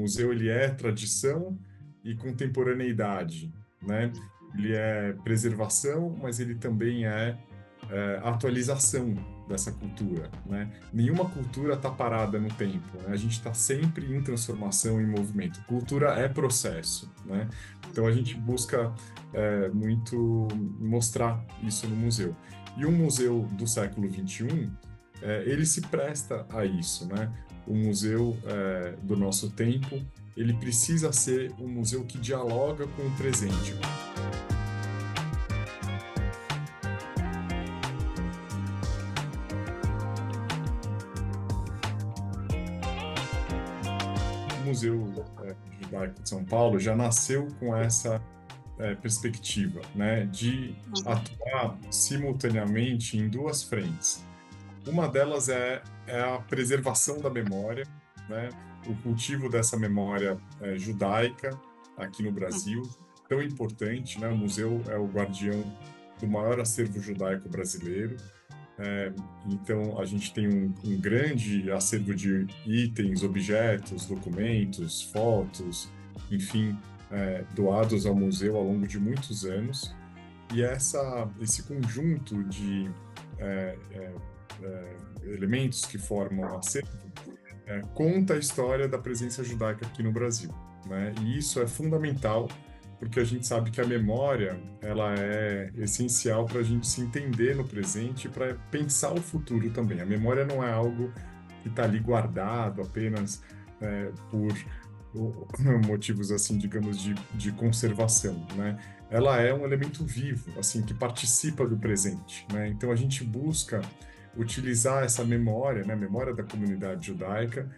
museu ele é tradição e contemporaneidade, né? Ele é preservação, mas ele também é atualização dessa cultura, né? Nenhuma cultura está parada no tempo, né? A gente está sempre em transformação, em movimento. Cultura é processo, né? Então a gente busca muito mostrar isso no museu. E um museu do século XXI, ele se presta a isso, né? O museu do nosso tempo, ele precisa ser um museu que dialoga com o presente. O Museu Judaico de São Paulo já nasceu com essa perspectiva, né, de atuar simultaneamente em duas frentes. Uma delas é a preservação da memória, né, o cultivo dessa memória judaica aqui no Brasil, tão importante, né? O museu é o guardião do maior acervo judaico brasileiro. Então, a gente tem um grande acervo de itens, objetos, documentos, fotos, enfim, doados ao museu ao longo de muitos anos. E esse conjunto de elementos que formam o acervo conta a história da presença judaica aqui no Brasil, né? E isso é fundamental porque a gente sabe que a memória ela é essencial para a gente se entender no presente e para pensar o futuro também. A memória não é algo que está ali guardado apenas por motivos assim, digamos, de conservação, né? Ela é um elemento vivo, assim, que participa do presente, né? Então a gente busca utilizar essa memória, né, a memória da comunidade judaica,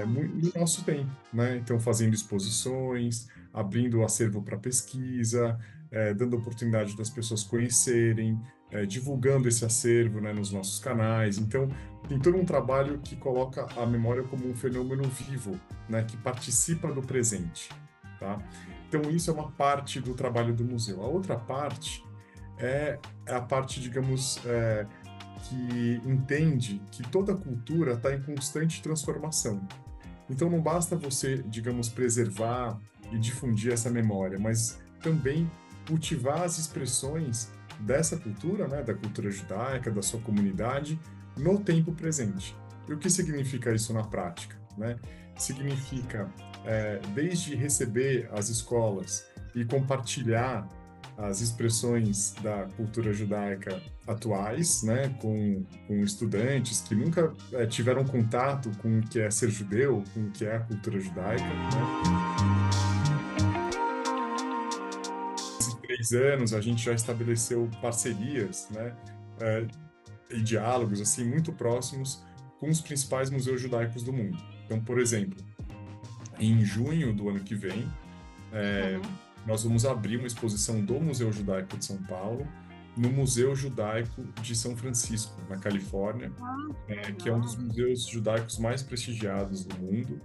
no nosso tempo, né? Então fazendo exposições, abrindo o acervo para pesquisa, dando oportunidade das pessoas conhecerem, divulgando esse acervo, né, nos nossos canais. Então, tem todo um trabalho que coloca a memória como um fenômeno vivo, né, que participa do presente, tá? Então, isso é uma parte do trabalho do museu. A outra parte é a parte, digamos, que entende que toda cultura está em constante transformação. Então, não basta você, digamos, preservar e difundir essa memória, mas também cultivar as expressões dessa cultura, né, da cultura judaica, da sua comunidade, no tempo presente. E o que significa isso na prática, né? Significa, desde receber as escolas e compartilhar as expressões da cultura judaica atuais, né, com estudantes que nunca tiveram contato com o que é ser judeu, com o que é a cultura judaica, né? 3 anos a gente já estabeleceu parcerias, né, e diálogos assim muito próximos com os principais museus judaicos do mundo. Então, por exemplo, em junho do ano que vem, nós vamos abrir uma exposição do Museu Judaico de São Paulo no Museu Judaico de São Francisco, na Califórnia, que é um dos museus judaicos mais prestigiados do mundo.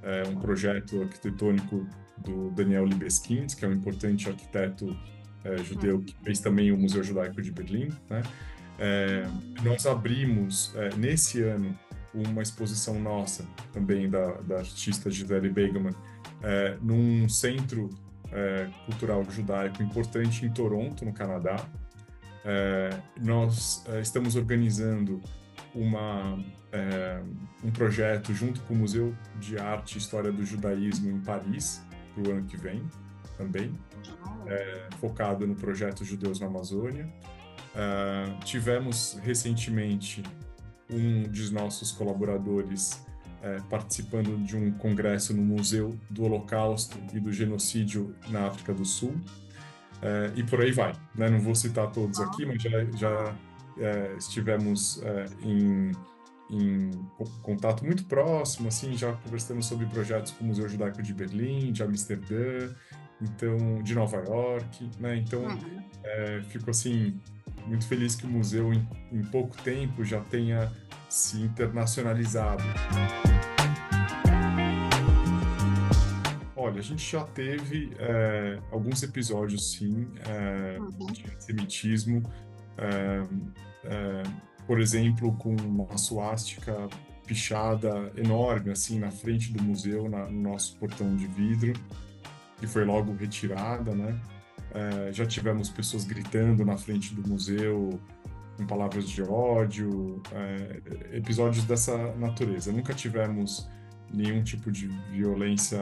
É um projeto arquitetônico do Daniel Libeskind, que é um importante arquiteto judeu que fez também o Museu Judaico de Berlim, né? Nós abrimos nesse ano uma exposição nossa, também da artista Gisele Beigemann, num centro cultural judaico importante em Toronto, no Canadá. Nós estamos organizando um projeto junto com o Museu de Arte e História do Judaísmo em Paris, para o ano que vem, também, focado no projeto Judeus na Amazônia. Tivemos recentemente um dos nossos colaboradores participando de um congresso no Museu do Holocausto e do Genocídio na África do Sul, e por aí vai, né? Não vou citar todos aqui, mas já estivemos em contato muito próximo, assim, já conversamos sobre projetos com o Museu Judaico de Berlim, de Amsterdã, então, de Nova York, né? Então, fico assim muito feliz que o museu em pouco tempo já tenha se internacionalizado. Olha, a gente já teve alguns episódios, sim, de antissemitismo, por exemplo, com uma suástica pichada enorme, assim, na frente do museu, no nosso portão de vidro, que foi logo retirada, né? Já tivemos pessoas gritando na frente do museu com palavras de ódio, episódios dessa natureza. Nunca tivemos nenhum tipo de violência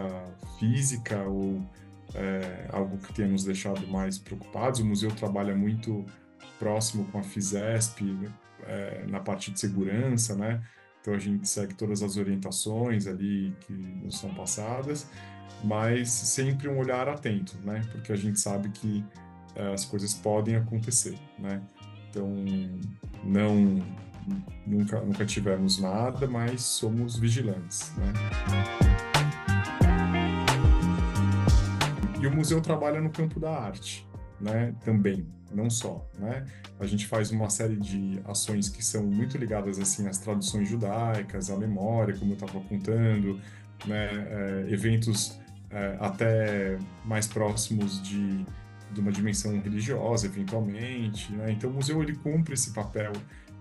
física ou algo que tenha nos deixado mais preocupados. O museu trabalha muito próximo com a Fisesp, na parte de segurança, né? Então a gente segue todas as orientações ali que nos são passadas, mas sempre um olhar atento, né? Porque a gente sabe que as coisas podem acontecer, né? Então não nunca tivemos nada, mas somos vigilantes, né? E o museu trabalha no campo da arte, né? Também, não só, né? A gente faz uma série de ações que são muito ligadas assim às tradições judaicas, à memória, como eu estava contando, né? Eventos até mais próximos de uma dimensão religiosa, eventualmente, né? Então o museu ele cumpre esse papel,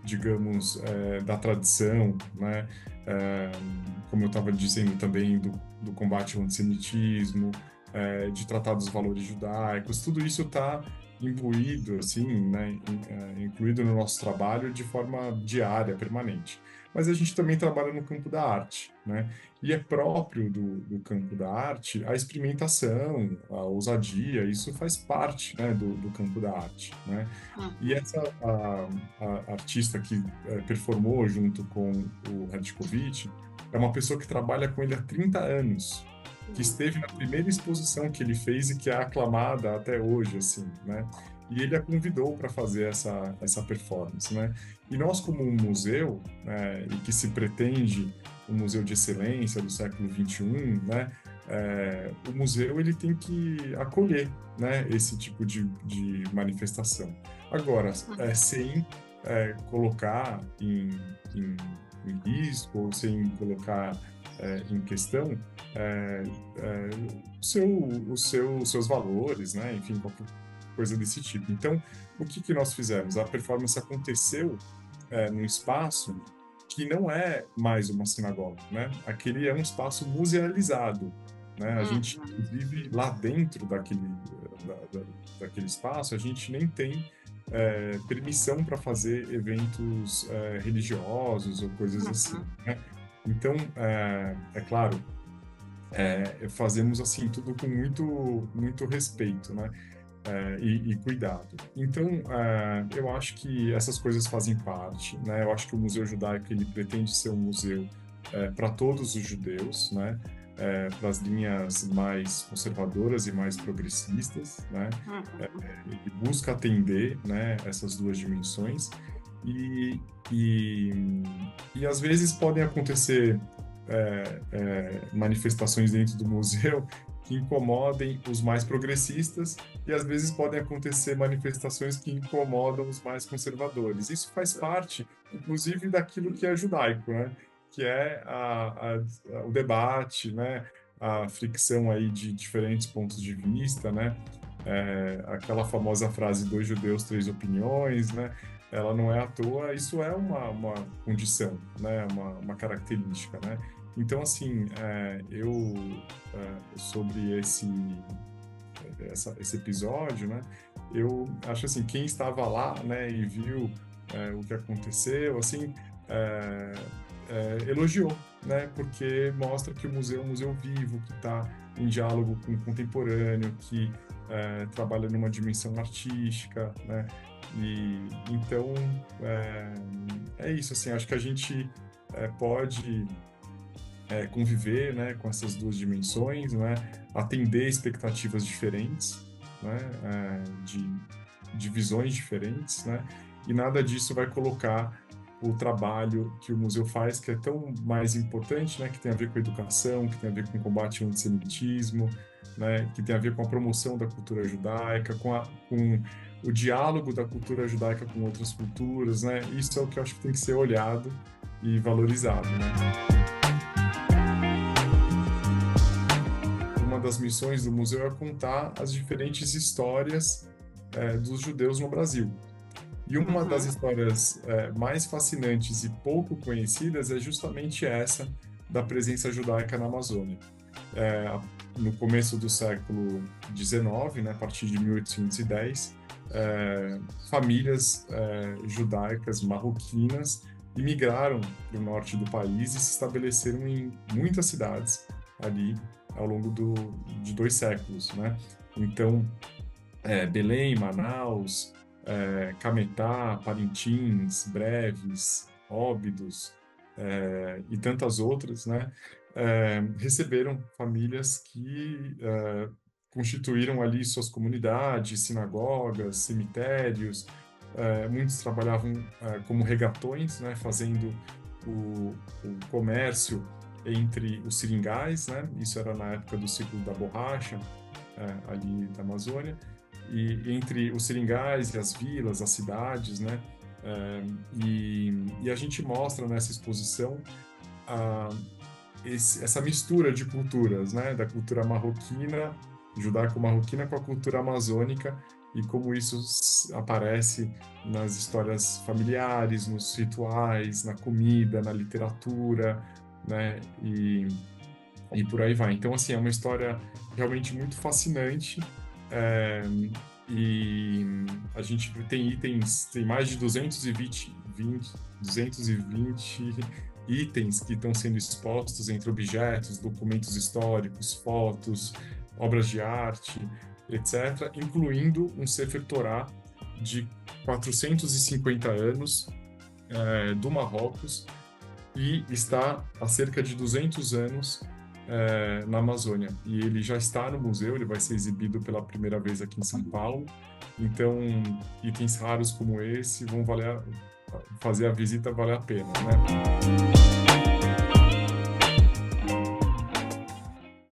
digamos, da tradição, né? Como eu estava dizendo também do combate ao antissemitismo, de tratar dos valores judaicos, tudo isso está imbuído, assim, né, incluído no nosso trabalho de forma diária, permanente. Mas a gente também trabalha no campo da arte, né? E é próprio do campo da arte a experimentação, a ousadia, isso faz parte, né, do campo da arte, né? E essa a artista que performou junto com o Radikovic é uma pessoa que trabalha com ele há 30 anos, que esteve na primeira exposição que ele fez e que é aclamada até hoje, assim, né? E ele a convidou para fazer essa performance, né? E nós, como um museu, né, e que se pretende um museu de excelência do século XXI, né? O museu ele tem que acolher, né, esse tipo de manifestação. Agora, sem colocar em risco ou sem colocar em questão os seus valores, né? Enfim, qualquer coisa desse tipo. Então, o que nós fizemos? A performance aconteceu num espaço que não é mais uma sinagoga, né? Aquele é um espaço musealizado, né? A gente, inclusive, lá dentro daquele espaço, a gente nem tem permissão para fazer eventos religiosos ou coisas assim, né? Então, é claro, fazemos assim tudo com muito respeito, né? E cuidado. Então, eu acho que essas coisas fazem parte, né? Eu acho que o Museu Judaico ele pretende ser um museu para todos os judeus, né? Para as linhas mais conservadoras e mais progressistas, né? Ele busca atender, né, essas duas dimensões e às vezes podem acontecer manifestações dentro do museu que incomodem os mais progressistas e às vezes podem acontecer manifestações que incomodam os mais conservadores. Isso faz parte, inclusive, daquilo que é judaico, né? Que é o debate, né? A fricção aí de diferentes pontos de vista, né? Aquela famosa frase dois judeus, três opiniões, né? Ela não é à toa, isso é uma condição, né? Uma característica, né? Então, assim, sobre esse episódio, né? Eu acho assim, quem estava lá, né, e viu o que aconteceu, assim, elogiou, né? Porque mostra que o museu é um museu vivo, que está em diálogo com o contemporâneo, que trabalha numa dimensão artística, né? E então é isso, assim, acho que a gente pode conviver, né, com essas duas dimensões, né, atender expectativas diferentes, né, de visões diferentes, né, e nada disso vai colocar o trabalho que o museu faz, que é tão mais importante, né, que tem a ver com a educação, que tem a ver com o combate ao antissemitismo, né, que tem a ver com a promoção da cultura judaica, com o diálogo da cultura judaica com outras culturas, né, isso é o que eu acho que tem que ser olhado e valorizado, né. Uma das missões do museu é contar as diferentes histórias dos judeus no Brasil. E uma das Uhum. histórias mais fascinantes e pouco conhecidas é justamente essa da presença judaica na Amazônia. É, no começo do século XIX, né, a partir de 1810, é, famílias judaicas marroquinas imigraram para o norte do país e se estabeleceram em muitas cidades ali ao longo de 2 séculos, né? Então, Belém, Manaus, Cametá, Parintins, Breves, Óbidos, e tantas outras, né? Receberam famílias que constituíram ali suas comunidades, sinagogas, cemitérios. Muitos trabalhavam como regatões, né? Fazendo o comércio entre os seringais, né? Isso era na época do ciclo da borracha, ali da Amazônia, e entre os seringais e as vilas, as cidades, né? E a gente mostra nessa exposição a, essa mistura de culturas, né? Da cultura marroquina, judaico-marroquina, com a cultura amazônica, e como isso aparece nas histórias familiares, nos rituais, na comida, na literatura, né? E por aí vai. Então, assim, é uma história realmente muito fascinante. é, e a gente tem itens, tem mais de 220 itens que estão sendo expostos entre objetos, documentos históricos, fotos, obras de arte, etc., incluindo um Sefer Torá de 450 anos, do Marrocos, e está há cerca de 200 anos na Amazônia. E ele já está no museu, ele vai ser exibido pela primeira vez aqui em São Paulo. Então, itens raros como esse vão fazer a visita valer a pena, né?